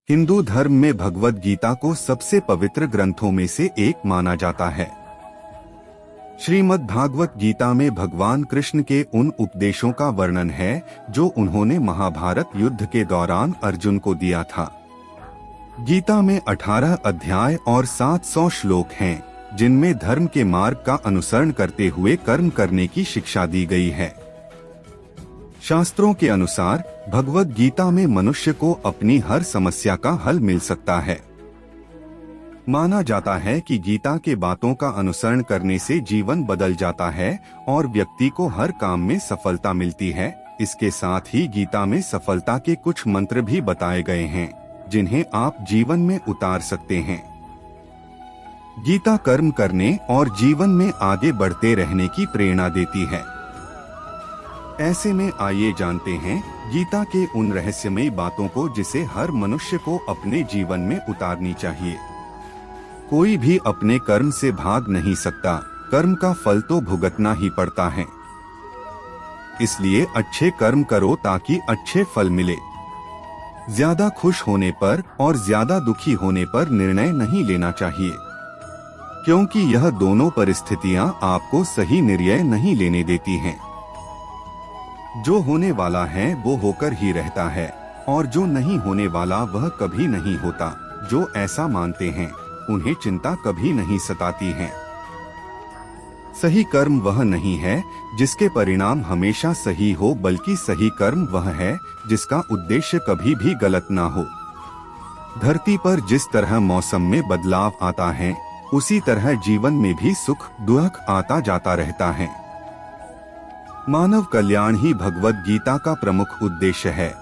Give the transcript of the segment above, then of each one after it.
हिंदू धर्म में भगवद गीता को सबसे पवित्र ग्रंथों में से एक माना जाता है। श्रीमद् भागवत गीता में भगवान कृष्ण के उन उपदेशों का वर्णन है जो उन्होंने महाभारत युद्ध के दौरान अर्जुन को दिया था। गीता में 18 अध्याय और 700 श्लोक हैं, जिनमें धर्म के मार्ग का अनुसरण करते हुए कर्म करने की शिक्षा दी गई है। शास्त्रों के अनुसार भगवद गीता में मनुष्य को अपनी हर समस्या का हल मिल सकता है। माना जाता है कि गीता के बातों का अनुसरण करने से जीवन बदल जाता है और व्यक्ति को हर काम में सफलता मिलती है। इसके साथ ही गीता में सफलता के कुछ मंत्र भी बताए गए हैं, जिन्हें आप जीवन में उतार सकते हैं। गीता कर्म करने और जीवन में आगे बढ़ते रहने की प्रेरणा देती है। ऐसे में आइए जानते हैं गीता के उन रहस्यमयी बातों को जिसे हर मनुष्य को अपने जीवन में उतारनी चाहिए। कोई भी अपने कर्म से भाग नहीं सकता, कर्म का फल तो भुगतना ही पड़ता है। इसलिए अच्छे कर्म करो ताकि अच्छे फल मिले। ज्यादा खुश होने पर और ज्यादा दुखी होने पर निर्णय नहीं लेना चाहिए, क्योंकि यह दोनों परिस्थितियां आपको सही निर्णय नहीं लेने देती हैं। जो होने वाला है वो होकर ही रहता है और जो नहीं होने वाला वह कभी नहीं होता। जो ऐसा मानते हैं उन्हें चिंता कभी नहीं सताती है। सही कर्म वह नहीं है जिसके परिणाम हमेशा सही हो, बल्कि सही कर्म वह है जिसका उद्देश्य कभी भी गलत ना हो। धरती पर जिस तरह मौसम में बदलाव आता है, उसी तरह जीवन में भी सुख दुख आता जाता रहता है। मानव कल्याण ही भगवद गीता का प्रमुख उद्देश्य है।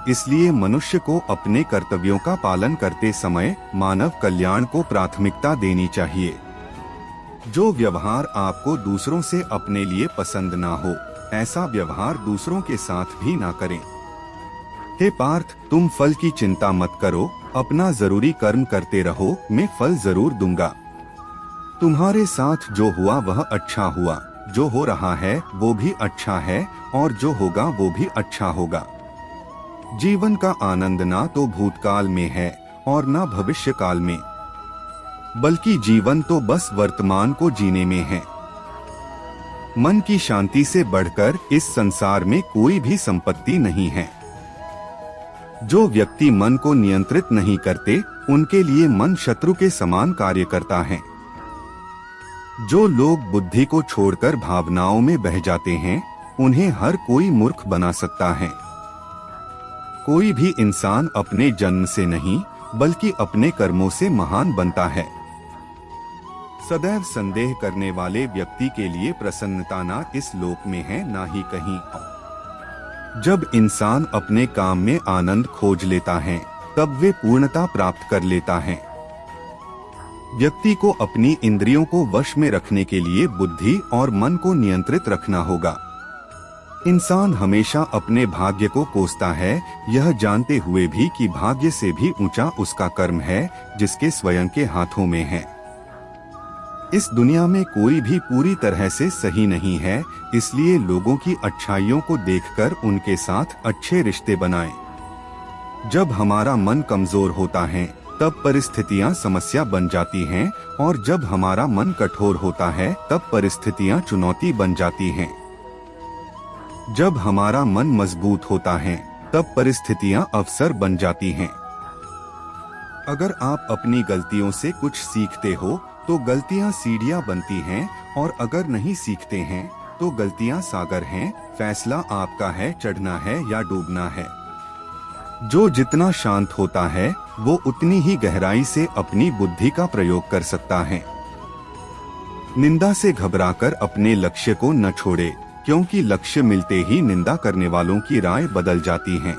इसलिए मनुष्य को अपने कर्तव्यों का पालन करते समय मानव कल्याण को प्राथमिकता देनी चाहिए। जो व्यवहार आपको दूसरों से अपने लिए पसंद ना हो, ऐसा व्यवहार दूसरों के साथ भी ना करें। हे पार्थ, तुम फल की चिंता मत करो, अपना जरूरी कर्म करते रहो, मैं फल जरूर दूंगा। तुम्हारे साथ जो हुआ वह अच्छा हुआ, जो हो रहा है वो भी अच्छा है और जो होगा वो भी अच्छा होगा। जीवन का आनंद ना तो भूतकाल में है और ना भविष्य काल में, बल्कि जीवन तो बस वर्तमान को जीने में है। मन की शांति से बढ़कर इस संसार में कोई भी संपत्ति नहीं है। जो व्यक्ति मन को नियंत्रित नहीं करते, उनके लिए मन शत्रु के समान कार्य करता है। जो लोग बुद्धि को छोड़कर भावनाओं में बह जाते हैं, उन्हें हर कोई मूर्ख बना सकता है। कोई भी इंसान अपने जन्म से नहीं, बल्कि अपने कर्मों से महान बनता है। सदैव संदेह करने वाले व्यक्ति के लिए प्रसन्नता ना इस लोक में है ना ही कहीं और। जब इंसान अपने काम में आनंद खोज लेता है, तब वे पूर्णता प्राप्त कर लेता है। व्यक्ति को अपनी इंद्रियों को वश में रखने के लिए बुद्धि और मन को नियंत्रित रखना होगा। इंसान हमेशा अपने भाग्य को कोसता है, यह जानते हुए भी कि भाग्य से भी ऊंचा उसका कर्म है, जिसके स्वयं के हाथों में है। इस दुनिया में कोई भी पूरी तरह से सही नहीं है, इसलिए लोगों की अच्छाइयों को देखकर उनके साथ अच्छे रिश्ते बनाएं। जब हमारा मन कमजोर होता है, तब परिस्थितियां समस्या बन जाती हैं, और जब हमारा मन कठोर होता है, तब परिस्थितियां चुनौती बन जाती हैं। जब हमारा मन मजबूत होता है, तब परिस्थितियां अवसर बन जाती हैं। अगर आप अपनी गलतियों से कुछ सीखते हो, तो गलतियां सीढ़ियां बनती हैं, और अगर नहीं सीखते हैं, तो गलतियां सागर हैं। फैसला आपका है, चढ़ना है या डूबना है। जो जितना शांत होता है, वो उतनी ही गहराई से अपनी बुद्धि का प्रयोग कर सकता है। निंदा से घबराकर अपने लक्ष्य को न छोड़े, क्योंकि लक्ष्य मिलते ही निंदा करने वालों की राय बदल जाती है।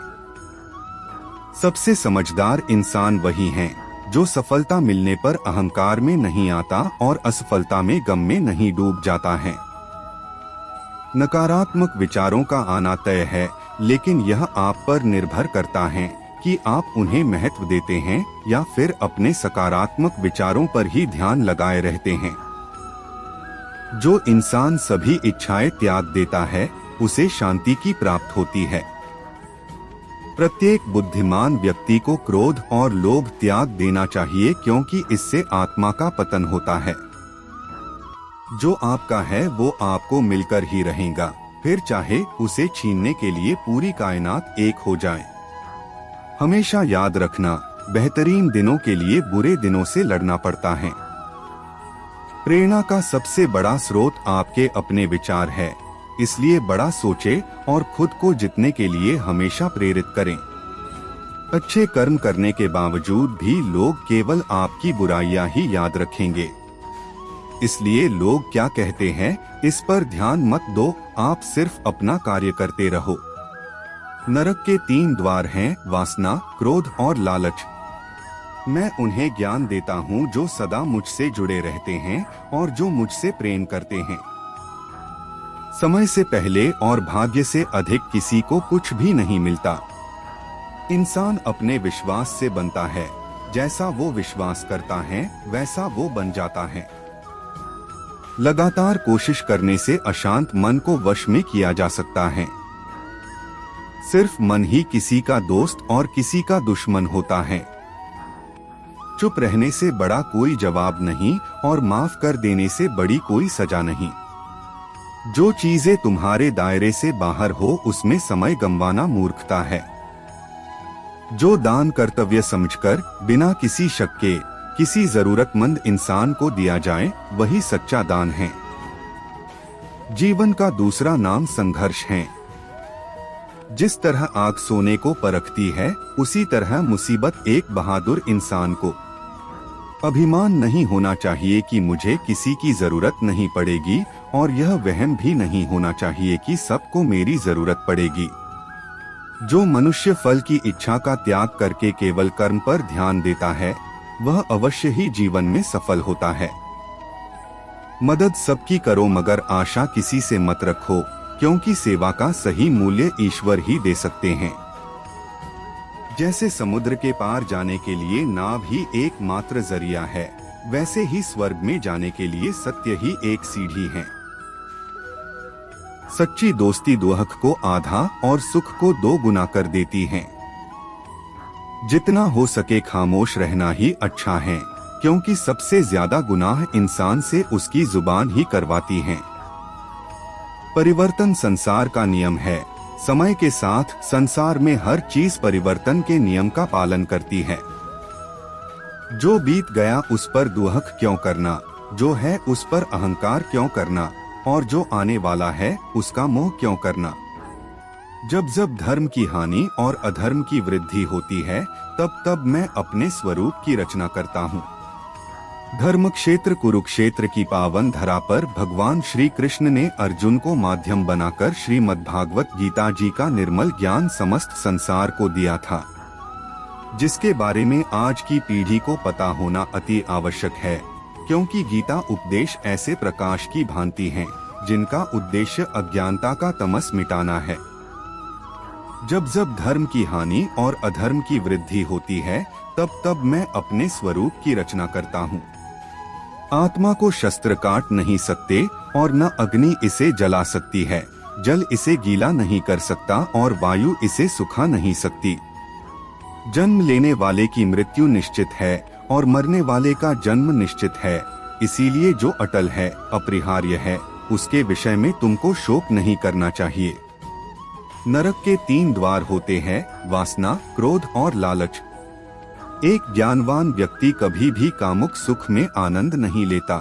सबसे समझदार इंसान वही है जो सफलता मिलने पर अहंकार में नहीं आता और असफलता में गम में नहीं डूब जाता है। नकारात्मक विचारों का आना तय है, लेकिन यह आप पर निर्भर करता है कि आप उन्हें महत्व देते हैं या फिर अपने सकारात्मक विचारों पर ही ध्यान लगाए रहते हैं। जो इंसान सभी इच्छाएं त्याग देता है, उसे शांति की प्राप्त होती है। प्रत्येक बुद्धिमान व्यक्ति को क्रोध और लोभ त्याग देना चाहिए, क्योंकि इससे आत्मा का पतन होता है। जो आपका है वो आपको मिलकर ही रहेगा, फिर चाहे उसे छीनने के लिए पूरी कायनात एक हो जाए। हमेशा याद रखना, बेहतरीन दिनों के लिए बुरे दिनों से लड़ना पड़ता है। प्रेरणा का सबसे बड़ा स्रोत आपके अपने विचार है, इसलिए बड़ा सोचे और खुद को जीतने के लिए हमेशा प्रेरित करें। अच्छे कर्म करने के बावजूद भी लोग केवल आपकी बुराइयां ही याद रखेंगे, इसलिए लोग क्या कहते हैं इस पर ध्यान मत दो, आप सिर्फ अपना कार्य करते रहो। नरक के 3 द्वार हैं, वासना, क्रोध और लालच। मैं उन्हें ज्ञान देता हूँ जो सदा मुझसे जुड़े रहते हैं और जो मुझसे प्रेम करते हैं। समय से पहले और भाग्य से अधिक किसी को कुछ भी नहीं मिलता। इंसान अपने विश्वास से बनता है, जैसा वो विश्वास करता है वैसा वो बन जाता है। लगातार कोशिश करने से अशांत मन को वश में किया जा सकता है। सिर्फ मन ही किसी का दोस्त और किसी का दुश्मन होता है। चुप रहने से बड़ा कोई जवाब नहीं और माफ कर देने से बड़ी कोई सजा नहीं। जो चीजें तुम्हारे दायरे से बाहर हो उसमें समय गंवाना मूर्खता है। जो दान कर्तव्य समझकर बिना किसी शक के किसी जरूरतमंद इंसान को दिया जाए वही सच्चा दान है। जीवन का दूसरा नाम संघर्ष है। जिस तरह आग सोने को परखती है, उसी तरह मुसीबत एक बहादुर इंसान को। अभिमान नहीं होना चाहिए कि मुझे किसी की जरूरत नहीं पड़ेगी, और यह वहम भी नहीं होना चाहिए कि सबको मेरी जरूरत पड़ेगी। जो मनुष्य फल की इच्छा का त्याग करके केवल कर्म पर ध्यान देता है, वह अवश्य ही जीवन में सफल होता है। मदद सबकी करो मगर आशा किसी से मत रखो, क्योंकि सेवा का सही मूल्य ईश्वर ही दे सकते हैं। जैसे समुद्र के पार जाने के लिए नाव ही एकमात्र जरिया है, वैसे ही स्वर्ग में जाने के लिए सत्य ही एक सीढ़ी है। सच्ची दोस्ती दुख को आधा और सुख को 2 गुना कर देती है। जितना हो सके खामोश रहना ही अच्छा है, क्योंकि सबसे ज्यादा गुनाह इंसान से उसकी जुबान ही करवाती है। परिवर्तन संसार का नियम है। समय के साथ संसार में हर चीज परिवर्तन के नियम का पालन करती है। जो बीत गया उस पर दुख क्यों करना, जो है उस पर अहंकार क्यों करना, और जो आने वाला है उसका मोह क्यों करना। जब जब धर्म की हानि और अधर्म की वृद्धि होती है, तब तब मैं अपने स्वरूप की रचना करता हूँ। धर्म क्षेत्र कुरुक्षेत्र की पावन धरा पर भगवान श्री कृष्ण ने अर्जुन को माध्यम बनाकर श्रीमद्भागवत गीता जी का निर्मल ज्ञान समस्त संसार को दिया था, जिसके बारे में आज की पीढ़ी को पता होना अति आवश्यक है, क्योंकि गीता उपदेश ऐसे प्रकाश की भांति हैं, जिनका उद्देश्य अज्ञानता का तमस मिटाना है। जब जब धर्म की हानि और अधर्म की वृद्धि होती है, तब तब मैं अपने स्वरूप की रचना करता हूँ। आत्मा को शस्त्र काट नहीं सकते और न अग्नि इसे जला सकती है, जल इसे गीला नहीं कर सकता और वायु इसे सुखा नहीं सकती। जन्म लेने वाले की मृत्यु निश्चित है और मरने वाले का जन्म निश्चित है, इसीलिए जो अटल है, अपरिहार्य है, उसके विषय में तुमको शोक नहीं करना चाहिए। नरक के 3 द्वार होते हैं, वासना, क्रोध और लालच। एक ज्ञानवान व्यक्ति कभी भी कामुक सुख में आनंद नहीं लेता।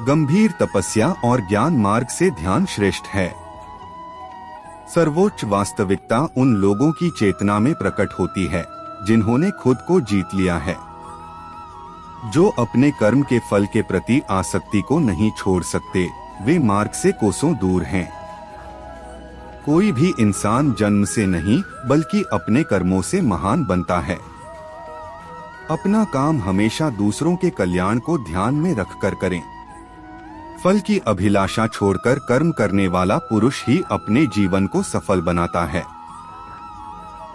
गंभीर तपस्या और ज्ञान मार्ग से ध्यान श्रेष्ठ है। सर्वोच्च वास्तविकता उन लोगों की चेतना में प्रकट होती है जिन्होंने खुद को जीत लिया है, जो अपने कर्म के फल के प्रति आसक्ति को नहीं छोड़ सकते, वे मार्ग से कोसों दूर हैं। कोई भी इंसान जन्म से नहीं बल्कि अपने कर्मों से महान बनता है। अपना काम हमेशा दूसरों के कल्याण को ध्यान में रखकर करें। फल की अभिलाषा छोड़कर कर्म करने वाला पुरुष ही अपने जीवन को सफल बनाता है।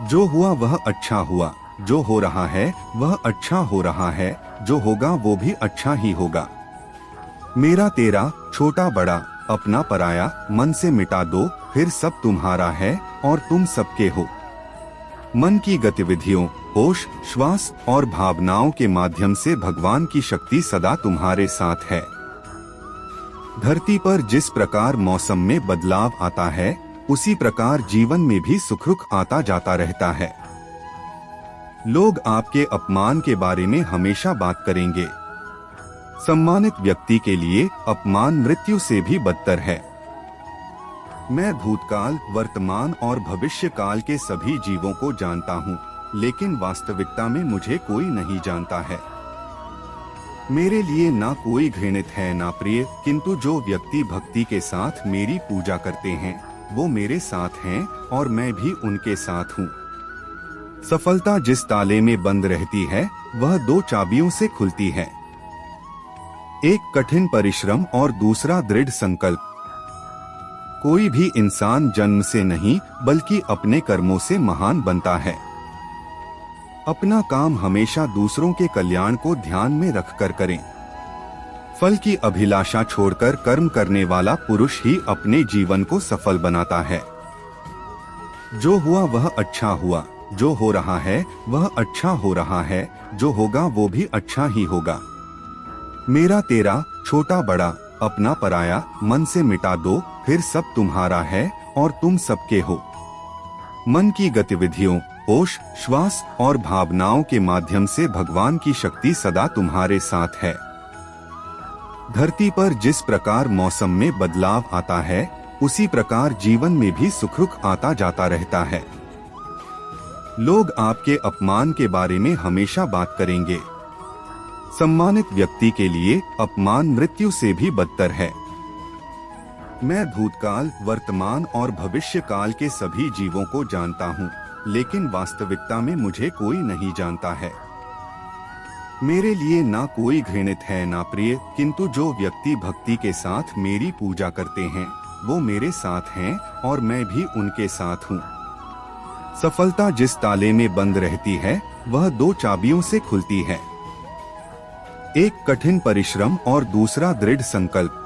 जो हुआ वह अच्छा हुआ, जो हो रहा है वह अच्छा हो रहा है, जो होगा वो भी अच्छा ही होगा। मेरा तेरा, छोटा बड़ा, अपना पराया मन से मिटा दो, फिर सब तुम्हारा है और तुम सबके हो। मन की गतिविधियों, होश, श्वास और भावनाओं के माध्यम से भगवान की शक्ति सदा तुम्हारे साथ है। धरती पर जिस प्रकार मौसम में बदलाव आता है, उसी प्रकार जीवन में भी सुख आता जाता रहता है। लोग आपके अपमान के बारे में हमेशा बात करेंगे। सम्मानित व्यक्ति के लिए अपमान मृत्यु से भी बदतर है। मैं भूतकाल, वर्तमान और भविष्य काल के सभी जीवों को जानता हूँ, लेकिन वास्तविकता में मुझे कोई नहीं जानता है। मेरे लिए ना कोई घृणित है ना प्रिय, किंतु जो व्यक्ति भक्ति के साथ मेरी पूजा करते हैं वो मेरे साथ हैं और मैं भी उनके साथ हूँ। सफलता जिस ताले में बंद रहती है वह 2 चाबियों से खुलती है, एक कठिन परिश्रम और दूसरा दृढ़ संकल्प। कोई भी इंसान जन्म से नहीं बल्कि अपने कर्मों से महान बनता है। अपना काम हमेशा दूसरों के कल्याण को ध्यान में रखकर करें। फल की अभिलाषा छोड़कर कर्म करने वाला पुरुष ही अपने जीवन को सफल बनाता है। जो हुआ वह अच्छा हुआ, जो हो रहा है वह अच्छा हो रहा है, जो होगा वो भी अच्छा ही होगा। मेरा तेरा, छोटा बड़ा, अपना पराया मन से मिटा दो, फिर सब तुम्हारा है और तुम सबके हो। मन की गतिविधियों, होश, श्वास और भावनाओं के माध्यम से भगवान की शक्ति सदा तुम्हारे साथ है। धरती पर जिस प्रकार मौसम में बदलाव आता है, उसी प्रकार जीवन में भी सुख आता जाता रहता है। लोग आपके अपमान के बारे में हमेशा बात करेंगे। सम्मानित व्यक्ति के लिए अपमान मृत्यु से भी बदतर है। मैं भूतकाल, वर्तमान और भविष्य काल के सभी जीवों को जानता हूँ, लेकिन वास्तविकता में मुझे कोई नहीं जानता है। मेरे लिए ना कोई घृणित है ना प्रिय, किंतु जो व्यक्ति भक्ति के साथ मेरी पूजा करते हैं वो मेरे साथ हैं और मैं भी उनके साथ हूँ। सफलता जिस ताले में बंद रहती है वह 2 चाबियों से खुलती है, एक कठिन परिश्रम और दूसरा दृढ़ संकल्प।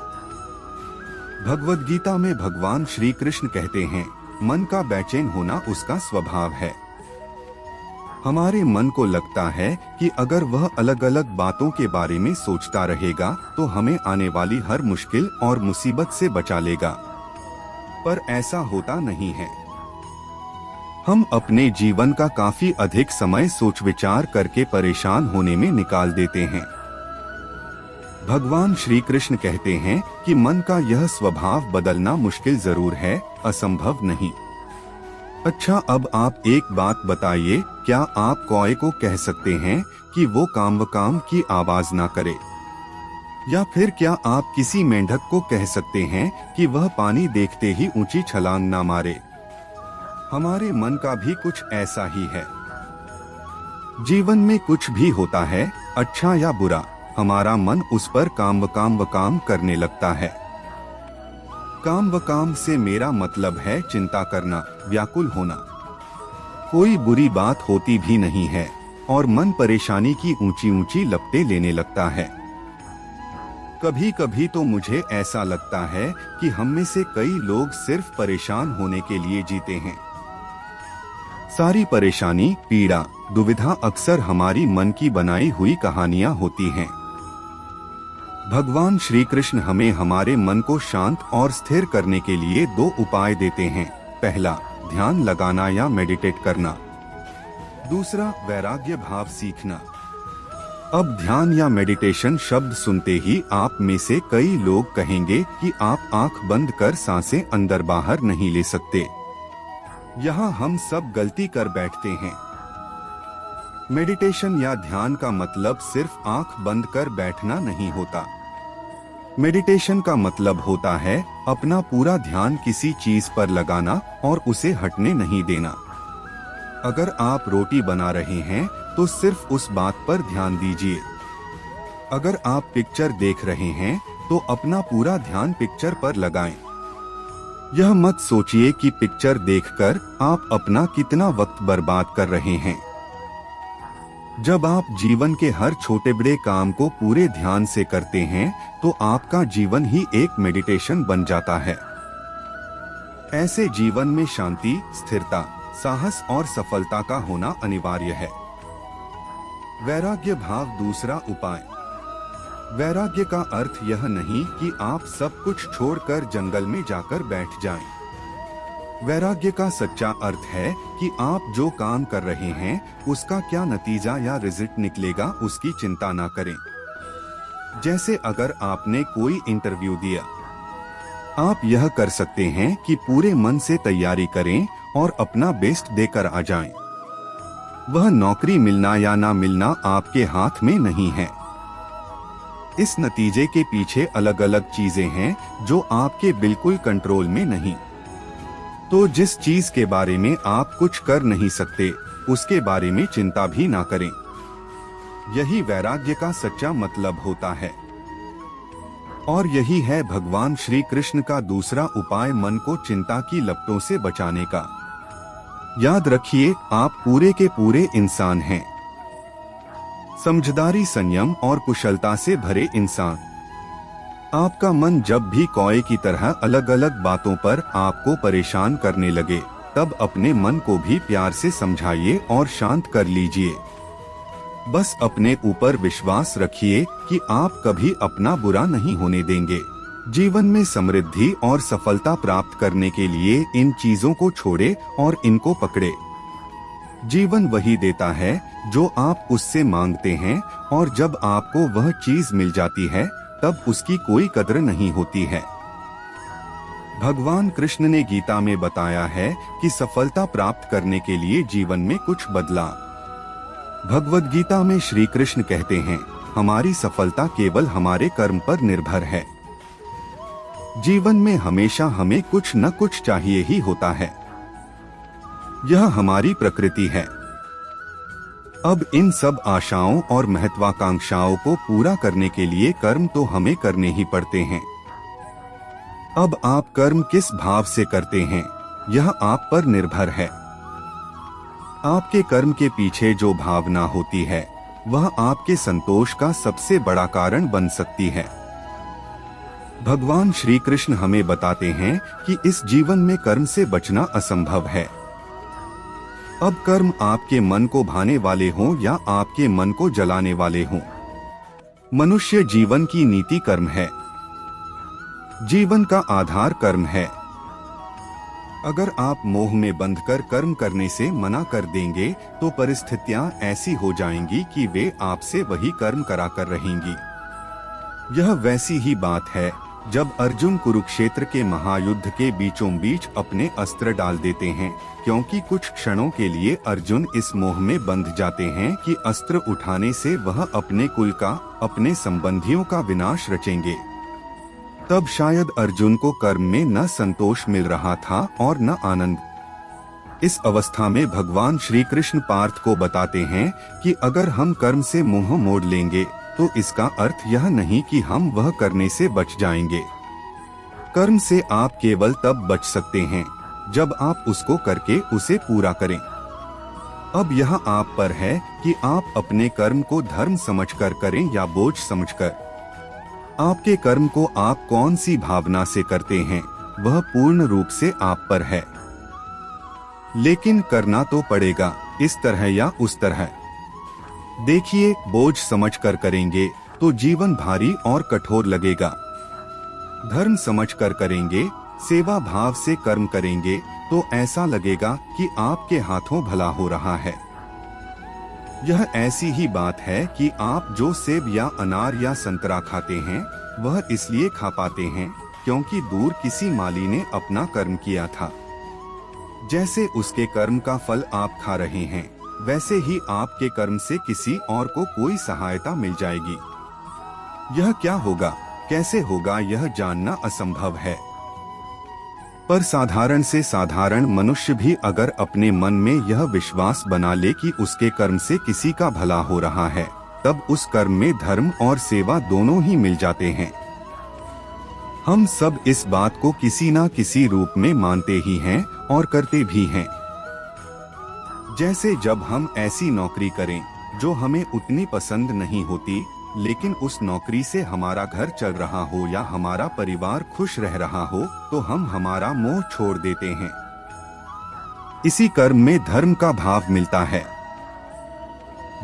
भगवद गीता में भगवान श्री कृष्ण कहते हैं, मन का बेचैन होना उसका स्वभाव है। हमारे मन को लगता है कि अगर वह अलग अलग बातों के बारे में सोचता रहेगा तो हमें आने वाली हर मुश्किल और मुसीबत से बचा लेगा, पर ऐसा होता नहीं है। हम अपने जीवन का काफी अधिक समय सोच विचार करके परेशान होने में निकाल देते हैं। भगवान श्री कृष्ण कहते हैं कि मन का यह स्वभाव बदलना मुश्किल जरूर है, असंभव नहीं। अच्छा, अब आप एक बात बताइए, क्या आप कौए को कह सकते हैं कि वो काम की आवाज ना करे? या फिर क्या आप किसी मेंढक को कह सकते हैं कि वह पानी देखते ही ऊंची छलांग ना मारे? हमारे मन का भी कुछ ऐसा ही है। जीवन में कुछ भी होता है, अच्छा या बुरा, हमारा मन उस पर काम करने लगता है। काम से मेरा मतलब है चिंता करना, व्याकुल होना। कोई बुरी बात होती भी नहीं है और मन परेशानी की ऊंची ऊंची लपटें लेने लगता है। कभी कभी तो मुझे ऐसा लगता है कि हम में से कई लोग सिर्फ परेशान होने के लिए जीते हैं। सारी परेशानी, पीड़ा, दुविधा अक्सर हमारी मन की बनाई हुई कहानियां होती हैं। भगवान श्री कृष्ण हमें हमारे मन को शांत और स्थिर करने के लिए 2 उपाय देते हैं। पहला, ध्यान लगाना या मेडिटेट करना। दूसरा, वैराग्य भाव सीखना। अब ध्यान या मेडिटेशन शब्द सुनते ही आप में से कई लोग कहेंगे कि आप आंख बंद कर सांसें अंदर बाहर नहीं ले सकते। यहाँ हम सब गलती कर बैठते हैं। मेडिटेशन या ध्यान का मतलब सिर्फ आंख बंद कर बैठना नहीं होता। मेडिटेशन का मतलब होता है अपना पूरा ध्यान किसी चीज पर लगाना और उसे हटने नहीं देना। अगर आप रोटी बना रहे हैं तो सिर्फ उस बात पर ध्यान दीजिए। अगर आप पिक्चर देख रहे हैं तो अपना पूरा ध्यान पिक्चर पर लगाएं। यह मत सोचिए कि पिक्चर देखकर आप अपना कितना वक्त बर्बाद कर रहे हैं। जब आप जीवन के हर छोटे बड़े काम को पूरे ध्यान से करते हैं तो आपका जीवन ही एक मेडिटेशन बन जाता है। ऐसे जीवन में शांति, स्थिरता, साहस और सफलता का होना अनिवार्य है। वैराग्य भाव दूसरा उपाय। वैराग्य का अर्थ यह नहीं कि आप सब कुछ छोड़कर जंगल में जाकर बैठ जाएं। वैराग्य का सच्चा अर्थ है कि आप जो काम कर रहे हैं उसका क्या नतीजा या रिजल्ट निकलेगा उसकी चिंता ना करें। जैसे अगर आपने कोई इंटरव्यू दिया, आप यह कर सकते हैं कि पूरे मन से तैयारी करें और अपना बेस्ट देकर आ जाएं। वह नौकरी मिलना या ना मिलना आपके हाथ में नहीं है। इस नतीजे के पीछे अलग अलग चीजें हैं जो आपके बिल्कुल कंट्रोल में नहीं। तो जिस चीज के बारे में आप कुछ कर नहीं सकते उसके बारे में चिंता भी ना करें। यही वैराग्य का सच्चा मतलब होता है। और यही है भगवान श्री कृष्ण का दूसरा उपाय, मन को चिंता की लपटों से बचाने का। याद रखिए, आप पूरे के पूरे इंसान हैं। समझदारी, संयम और कुशलता से भरे इंसान। आपका मन जब भी कौए की तरह अलग अलग बातों पर आपको परेशान करने लगे, तब अपने मन को भी प्यार से समझाइए और शांत कर लीजिए। बस अपने ऊपर विश्वास रखिए कि आप कभी अपना बुरा नहीं होने देंगे। जीवन में समृद्धि और सफलता प्राप्त करने के लिए इन चीजों को छोड़े और इनको पकड़े। जीवन वही देता है जो आप उससे मांगते हैं, और जब आपको वह चीज मिल जाती है तब उसकी कोई कद्र नहीं होती है। भगवान कृष्ण ने गीता में बताया है कि सफलता प्राप्त करने के लिए जीवन में कुछ बदलाव। भगवद गीता में श्री कृष्ण कहते हैं, हमारी सफलता केवल हमारे कर्म पर निर्भर है। जीवन में हमेशा हमें कुछ न कुछ चाहिए ही होता है। यह हमारी प्रकृति है। अब इन सब आशाओं और महत्वाकांक्षाओं को पूरा करने के लिए कर्म तो हमें करने ही पड़ते हैं। अब आप कर्म किस भाव से करते हैं, यह आप पर निर्भर है। आपके कर्म के पीछे जो भावना होती है, वह आपके संतोष का सबसे बड़ा कारण बन सकती है। भगवान श्री कृष्ण हमें बताते हैं कि इस जीवन में कर्म से बचना असंभव है। अब कर्म आपके मन को भाने वाले हों या आपके मन को जलाने वाले हों, मनुष्य जीवन की नीति कर्म है। जीवन का आधार कर्म है। अगर आप मोह में बंधकर कर्म करने से मना कर देंगे तो परिस्थितियां ऐसी हो जाएंगी कि वे आपसे वही कर्म कराकर रहेंगी। यह वैसी ही बात है जब अर्जुन कुरुक्षेत्र के महायुद्ध के बीचों बीच अपने अस्त्र डाल देते हैं, क्योंकि कुछ क्षणों के लिए अर्जुन इस मोह में बंध जाते हैं कि अस्त्र उठाने से वह अपने कुल का, अपने संबंधियों का विनाश रचेंगे। तब शायद अर्जुन को कर्म में न संतोष मिल रहा था और न आनंद। इस अवस्था में भगवान श्री कृष्ण पार्थ को बताते हैं कि अगर हम कर्म से मुंह मोड़ लेंगे तो इसका अर्थ यह नहीं कि हम वह करने से बच जाएंगे। कर्म से आप केवल तब बच सकते हैं जब आप उसको करके उसे पूरा करें। अब यह आप पर है कि आप अपने कर्म को धर्म समझकर करें या बोझ समझकर। आपके कर्म को आप कौन सी भावना से करते हैं, वह पूर्ण रूप से आप पर है। लेकिन करना तो पड़ेगा, इस तरह या उस तरह। देखिए, बोझ समझकर करेंगे तो जीवन भारी और कठोर लगेगा। धर्म समझकर करेंगे, सेवा भाव से कर्म करेंगे तो ऐसा लगेगा कि आपके हाथों भला हो रहा है। यह ऐसी ही बात है कि आप जो सेब या अनार या संतरा खाते हैं, वह इसलिए खा पाते हैं क्योंकि दूर किसी माली ने अपना कर्म किया था। जैसे उसके कर्म का फल आप खा रहे हैं, वैसे ही आपके कर्म से किसी और को कोई सहायता मिल जाएगी। यह क्या होगा, कैसे होगा, यह जानना असंभव है। पर साधारण से साधारण मनुष्य भी अगर अपने मन में यह विश्वास बना ले कि उसके कर्म से किसी का भला हो रहा है, तब उस कर्म में धर्म और सेवा दोनों ही मिल जाते हैं। हम सब इस बात को किसी न किसी रूप में मानते ही हैं और करते भी हैं। जैसे जब हम ऐसी नौकरी करें जो हमें उतनी पसंद नहीं होती, लेकिन उस नौकरी से हमारा घर चल रहा हो या हमारा परिवार खुश रह रहा हो, तो हम हमारा मोह छोड़ देते हैं। इसी कर्म में धर्म का भाव मिलता है।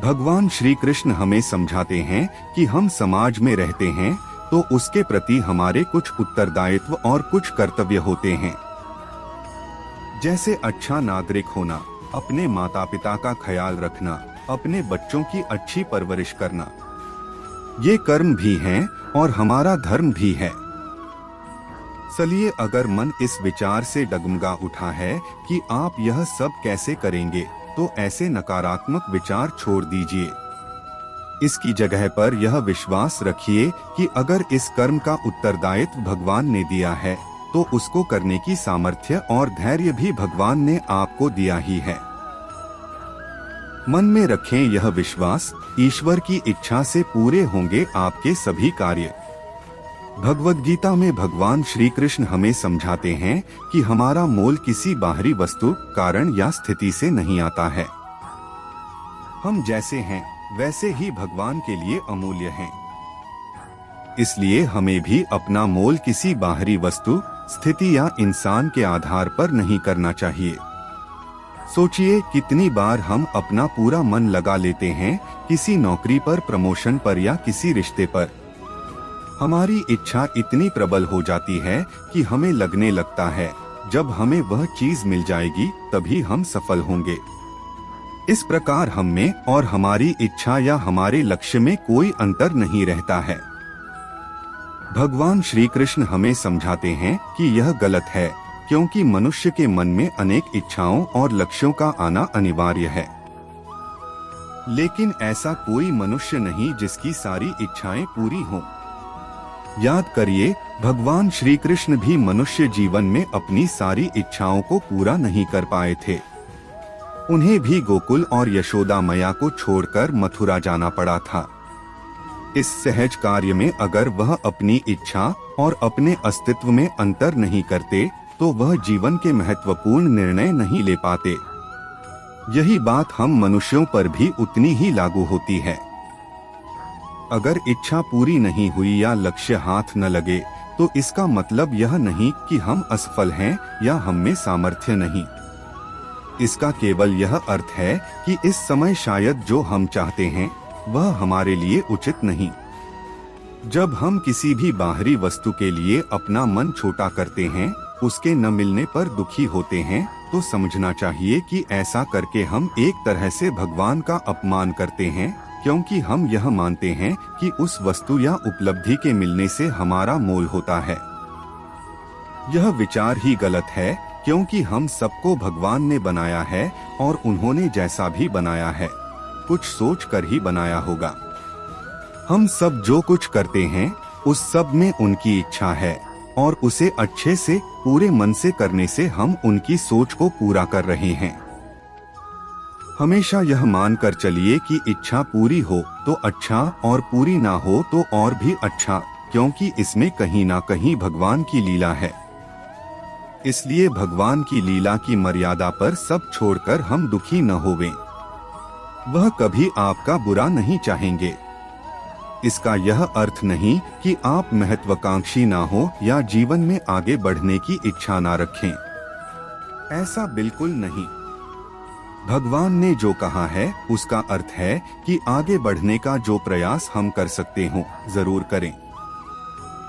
भगवान श्री कृष्ण हमें समझाते हैं कि हम समाज में रहते हैं तो उसके प्रति हमारे कुछ उत्तरदायित्व और कुछ कर्तव्य होते हैं। जैसे अच्छा नागरिक होना, अपने माता पिता का ख्याल रखना, अपने बच्चों की अच्छी परवरिश करना, ये कर्म भी हैं और हमारा धर्म भी है। चलिए, अगर मन इस विचार से डगमगा उठा है कि आप यह सब कैसे करेंगे, तो ऐसे नकारात्मक विचार छोड़ दीजिए। इसकी जगह पर यह विश्वास रखिए कि अगर इस कर्म का उत्तरदायित्व भगवान ने दिया है तो उसको करने की सामर्थ्य और धैर्य भी भगवान ने आपको दिया ही है। मन में रखें यह विश्वास, ईश्वर की इच्छा से पूरे होंगे आपके सभी कार्य। भगवद गीता में भगवान श्री कृष्ण हमें समझाते हैं कि हमारा मोल किसी बाहरी वस्तु, कारण या स्थिति से नहीं आता है। हम जैसे हैं वैसे ही भगवान के लिए अमूल्य हैं। इसलिए हमें भी अपना मोल किसी बाहरी वस्तु, स्थिति या इंसान के आधार पर नहीं करना चाहिए। सोचिए, कितनी बार हम अपना पूरा मन लगा लेते हैं किसी नौकरी पर, प्रमोशन पर या किसी रिश्ते पर। हमारी इच्छा इतनी प्रबल हो जाती है कि हमें लगने लगता है जब हमें वह चीज मिल जाएगी तभी हम सफल होंगे। इस प्रकार हम में और हमारी इच्छा या हमारे लक्ष्य में कोई अंतर नहीं रहता है। भगवान श्री कृष्ण हमें समझाते हैं कि यह गलत है, क्योंकि मनुष्य के मन में अनेक इच्छाओं और लक्ष्यों का आना अनिवार्य है। लेकिन ऐसा कोई मनुष्य नहीं जिसकी सारी इच्छाएं पूरी हों। याद करिए, भगवान श्री कृष्ण भी मनुष्य जीवन में अपनी सारी इच्छाओं को पूरा नहीं कर पाए थे। उन्हें भी गोकुल और यशोदा मैया को छोड़कर मथुरा जाना पड़ा था। इस सहज कार्य में अगर वह अपनी इच्छा और अपने अस्तित्व में अंतर नहीं करते तो वह जीवन के महत्वपूर्ण निर्णय नहीं ले पाते। यही बात हम मनुष्यों पर भी उतनी ही लागू होती है। अगर इच्छा पूरी नहीं हुई या लक्ष्य हाथ न लगे तो इसका मतलब यह नहीं कि हम असफल हैं या हम में सामर्थ्य नहीं। इसका केवल यह अर्थ है कि इस समय शायद जो हम चाहते हैं वह हमारे लिए उचित नहीं। जब हम किसी भी बाहरी वस्तु के लिए अपना मन छोटा करते हैं, उसके न मिलने पर दुखी होते हैं, तो समझना चाहिए कि ऐसा करके हम एक तरह से भगवान का अपमान करते हैं, क्योंकि हम यह मानते हैं कि उस वस्तु या उपलब्धि के मिलने से हमारा मोल होता है। यह विचार ही गलत है, क्योंकि हम सबको भगवान ने बनाया है और उन्होंने जैसा भी बनाया है कुछ सोच कर ही बनाया होगा। हम सब जो कुछ करते हैं उस सब में उनकी इच्छा है और उसे अच्छे से पूरे मन से करने से हम उनकी सोच को पूरा कर रहे हैं। हमेशा यह मानकर चलिए कि इच्छा पूरी हो तो अच्छा और पूरी ना हो तो और भी अच्छा, क्योंकि इसमें कहीं ना कहीं भगवान की लीला है। इसलिए भगवान की लीला की मर्यादा पर सब छोड़कर हम दुखी न होवें। वह कभी आपका बुरा नहीं चाहेंगे। इसका यह अर्थ नहीं कि आप महत्वाकांक्षी ना हो या जीवन में आगे बढ़ने की इच्छा ना रखें। ऐसा बिल्कुल नहीं। भगवान ने जो कहा है उसका अर्थ है कि आगे बढ़ने का जो प्रयास हम कर सकते हो जरूर करें।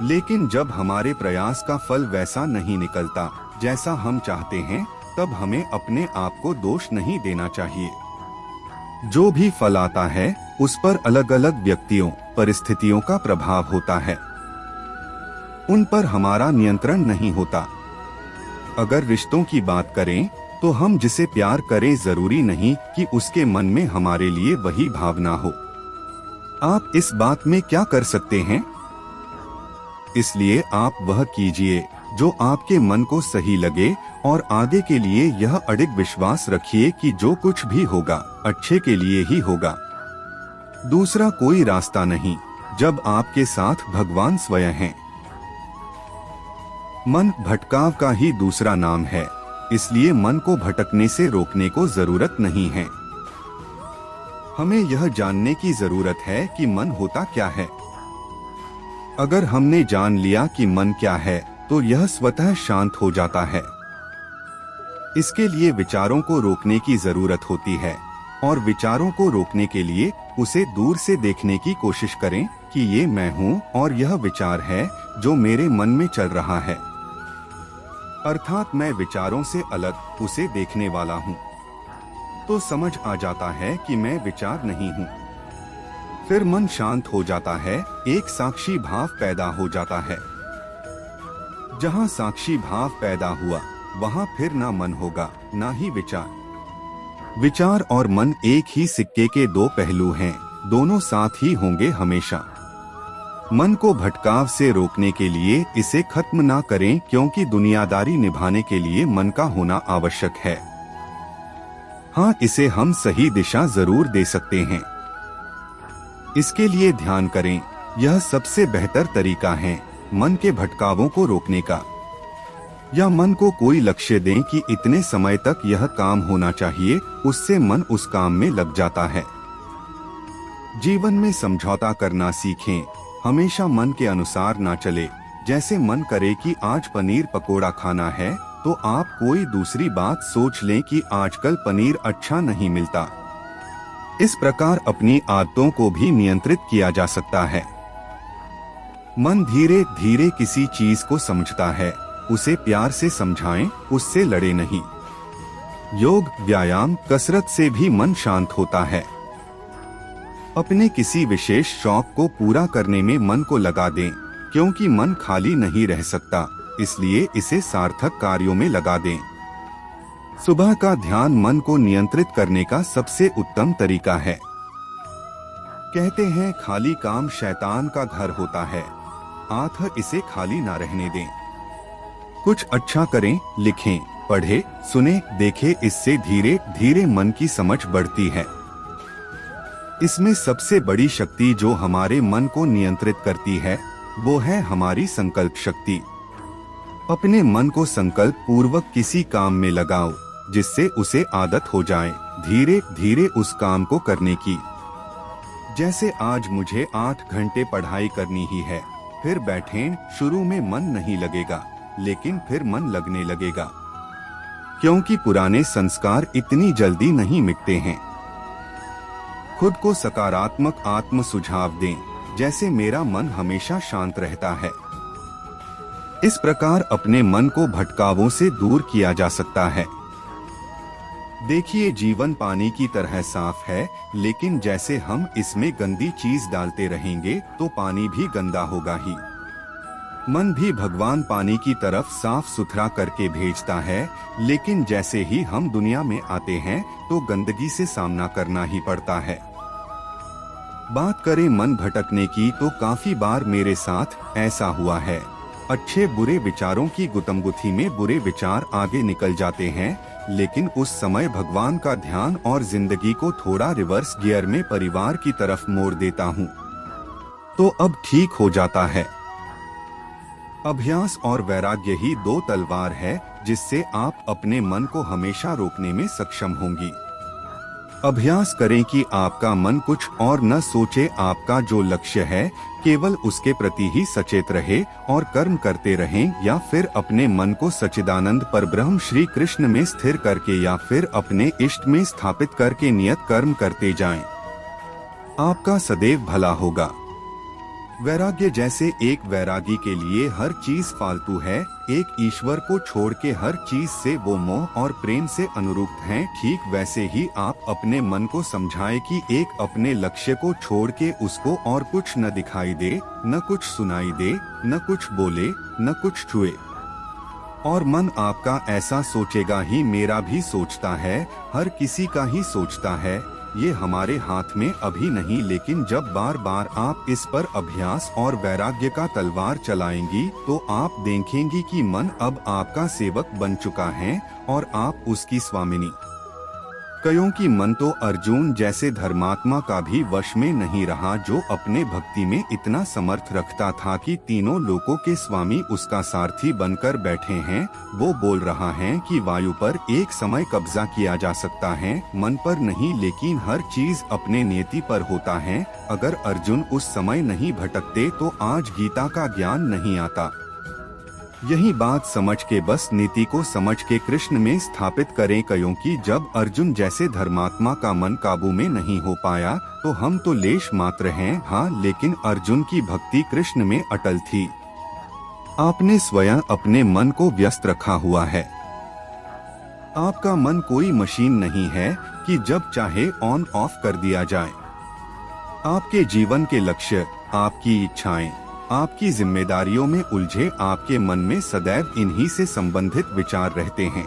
लेकिन जब हमारे प्रयास का फल वैसा नहीं निकलता जैसा हम चाहते हैं, तब हमें अपने आप को दोष नहीं देना चाहिए। जो भी फल आता है उस पर अलग अलग व्यक्तियों, परिस्थितियों का प्रभाव होता है। उन पर हमारा नियंत्रण नहीं होता। अगर रिश्तों की बात करें तो हम जिसे प्यार करें जरूरी नहीं कि उसके मन में हमारे लिए वही भावना हो। आप इस बात में क्या कर सकते हैं? इसलिए आप वह कीजिए जो आपके मन को सही लगे और आगे के लिए यह अडिग विश्वास रखिए कि जो कुछ भी होगा अच्छे के लिए ही होगा। दूसरा कोई रास्ता नहीं जब आपके साथ भगवान स्वयं हैं। मन भटकाव का ही दूसरा नाम है, इसलिए मन को भटकने से रोकने को जरूरत नहीं है। हमें यह जानने की जरूरत है कि मन होता क्या है। अगर हमने जान लिया कि मन क्या है तो यह स्वतः शांत हो जाता है। इसके लिए विचारों को रोकने की जरूरत होती है, और विचारों को रोकने के लिए उसे दूर से देखने की कोशिश करें कि ये मैं हूँ और यह विचार है जो मेरे मन में चल रहा है। अर्थात मैं विचारों से अलग उसे देखने वाला हूँ। तो समझ आ जाता है कि मैं विचार नहीं हूँ। फिर मन शांत हो जाता है, एक साक्षी भाव पैदा हो जाता है। जहाँ साक्षी भाव पैदा हुआ वहाँ फिर ना मन होगा ना ही विचार। विचार और मन एक ही सिक्के के दो पहलू हैं, दोनों साथ ही होंगे हमेशा। मन को भटकाव से रोकने के लिए इसे खत्म ना करें, क्योंकि दुनियादारी निभाने के लिए मन का होना आवश्यक है। हाँ, इसे हम सही दिशा जरूर दे सकते हैं। इसके लिए ध्यान करें, यह सबसे बेहतर तरीका है मन के भटकावों को रोकने का। या मन को कोई लक्ष्य दें कि इतने समय तक यह काम होना चाहिए, उससे मन उस काम में लग जाता है। जीवन में समझौता करना सीखें, हमेशा मन के अनुसार ना चले। जैसे मन करे कि आज पनीर पकोड़ा खाना है तो आप कोई दूसरी बात सोच लें कि आजकल पनीर अच्छा नहीं मिलता। इस प्रकार अपनी आदतों को भी नियंत्रित किया जा सकता है। मन धीरे धीरे किसी चीज को समझता है, उसे प्यार से समझाएं, उससे लड़े नहीं। योग, व्यायाम, कसरत से भी मन शांत होता है। अपने किसी विशेष शौक को पूरा करने में मन को लगा दें, क्योंकि मन खाली नहीं रह सकता, इसलिए इसे सार्थक कार्यों में लगा दें। सुबह का ध्यान मन को नियंत्रित करने का सबसे उत्तम तरीका है। कहते हैं खाली काम शैतान का घर होता है, आत्मा इसे खाली ना रहने दें। कुछ अच्छा करें, लिखें, पढ़े, सुने, देखे, इससे धीरे धीरे मन की समझ बढ़ती है। इसमें सबसे बड़ी शक्ति जो हमारे मन को नियंत्रित करती है वो है हमारी संकल्प शक्ति। अपने मन को संकल्प पूर्वक किसी काम में लगाओ, जिससे उसे आदत हो जाए धीरे धीरे उस काम को करने की। जैसे आज मुझे 8 घंटे पढ़ाई करनी ही है, फिर बैठें, शुरू में मन नहीं लगेगा, लेकिन फिर मन लगने लगेगा, क्योंकि पुराने संस्कार इतनी जल्दी नहीं मिटते हैं। खुद को सकारात्मक आत्म सुझाव दें, जैसे मेरा मन हमेशा शांत रहता है। इस प्रकार अपने मन को भटकावों से दूर किया जा सकता है। देखिए, जीवन पानी की तरह साफ है, लेकिन जैसे हम इसमें गंदी चीज डालते रहेंगे तो पानी भी गंदा होगा ही। मन भी भगवान पानी की तरफ साफ सुथरा करके भेजता है, लेकिन जैसे ही हम दुनिया में आते हैं तो गंदगी से सामना करना ही पड़ता है। बात करें मन भटकने की, तो काफी बार मेरे साथ ऐसा हुआ है। अच्छे बुरे विचारों की गुतमगुथी में बुरे विचार आगे निकल जाते हैं, लेकिन उस समय भगवान का ध्यान और जिंदगी को थोड़ा रिवर्स गियर में परिवार की तरफ मोड़ देता हूँ, तो अब ठीक हो जाता है। अभ्यास और वैराग्य ही दो तलवार है, जिससे आप अपने मन को हमेशा रोकने में सक्षम होंगी। अभ्यास करें कि आपका मन कुछ और न सोचे, आपका जो लक्ष्य है केवल उसके प्रति ही सचेत रहे और कर्म करते रहें, या फिर अपने मन को सच्चिदानंद परब्रह्म श्री कृष्ण में स्थिर करके या फिर अपने इष्ट में स्थापित करके नियत कर्म करते जाएं। आपका सदैव भला होगा। वैराग्य जैसे एक वैरागी के लिए हर चीज फालतू है, एक ईश्वर को छोड़ के हर चीज से वो मोह और प्रेम से अनुरूप हैं, ठीक वैसे ही आप अपने मन को समझाएं कि एक अपने लक्ष्य को छोड़ के उसको और कुछ न दिखाई दे, न कुछ सुनाई दे, न कुछ बोले, न कुछ छुए। और मन आपका ऐसा सोचेगा ही, मेरा भी सोचता है, हर किसी का ही सोचता है, ये हमारे हाथ में अभी नहीं, लेकिन जब बार बार आप इस पर अभ्यास और वैराग्य का तलवार चलाएंगी तो आप देखेंगी कि मन अब आपका सेवक बन चुका है और आप उसकी स्वामिनी। क्योंकि मन तो अर्जुन जैसे धर्मात्मा का भी वश में नहीं रहा, जो अपने भक्ति में इतना समर्थ रखता था कि तीनों लोकों के स्वामी उसका सारथी बनकर बैठे हैं। वो बोल रहा है कि वायु पर एक समय कब्जा किया जा सकता है, मन पर नहीं, लेकिन हर चीज अपने नियति पर होता है। अगर अर्जुन उस समय नहीं भटकते तो आज गीता का ज्ञान नहीं आता। यही बात समझ के बस नीति को समझ के कृष्ण में स्थापित करें, क्योंकि जब अर्जुन जैसे धर्मात्मा का मन काबू में नहीं हो पाया तो हम तो लेश मात्र हैं। हाँ, लेकिन अर्जुन की भक्ति कृष्ण में अटल थी। आपने स्वयं अपने मन को व्यस्त रखा हुआ है। आपका मन कोई मशीन नहीं है कि जब चाहे ऑन ऑफ कर दिया जाए। आपके जीवन के लक्ष्य, आपकी इच्छाएं, आपकी जिम्मेदारियों में उलझे आपके मन में सदैव इन्हीं से संबंधित विचार रहते हैं।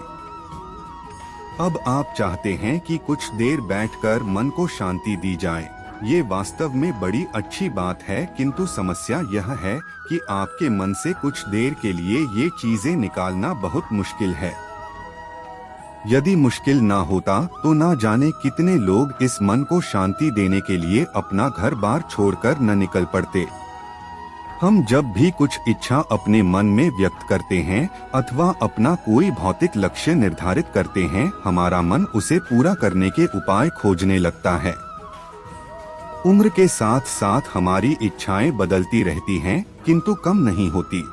अब आप चाहते हैं कि कुछ देर बैठकर मन को शांति दी जाए। ये वास्तव में बड़ी अच्छी बात है, किंतु समस्या यह है कि आपके मन से कुछ देर के लिए ये चीजें निकालना बहुत मुश्किल है। यदि मुश्किल ना होता तो ना जाने कितने लोग इस मन को शांति देने के लिए अपना घर बार छोड़कर न निकल पड़ते। हम जब भी कुछ इच्छा अपने मन में व्यक्त करते हैं अथवा अपना कोई भौतिक लक्ष्य निर्धारित करते हैं, हमारा मन उसे पूरा करने के उपाय खोजने लगता है। उम्र के साथ साथ हमारी इच्छाएं बदलती रहती हैं, किंतु कम नहीं होती।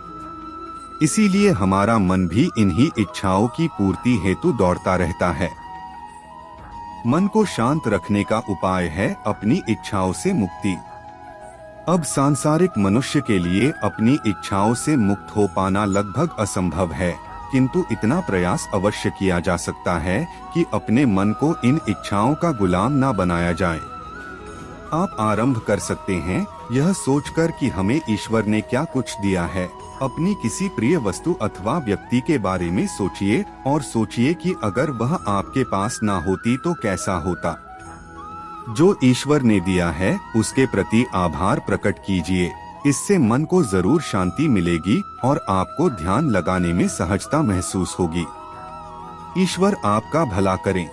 इसीलिए हमारा मन भी इन्हीं इच्छाओं की पूर्ति हेतु दौड़ता रहता है। मन को शांत रखने का उपाय है अपनी इच्छाओं से मुक्ति। अब सांसारिक मनुष्य के लिए अपनी इच्छाओं से मुक्त हो पाना लगभग असंभव है, किंतु इतना प्रयास अवश्य किया जा सकता है कि अपने मन को इन इच्छाओं का गुलाम ना बनाया जाए। आप आरंभ कर सकते हैं यह सोचकर कि हमें ईश्वर ने क्या कुछ दिया है। अपनी किसी प्रिय वस्तु अथवा व्यक्ति के बारे में सोचिए और सोचिए कि अगर वह आपके पास ना होती तो कैसा होता। जो ईश्वर ने दिया है उसके प्रति आभार प्रकट कीजिए। इससे मन को जरूर शांति मिलेगी और आपको ध्यान लगाने में सहजता महसूस होगी। ईश्वर आपका भला करें।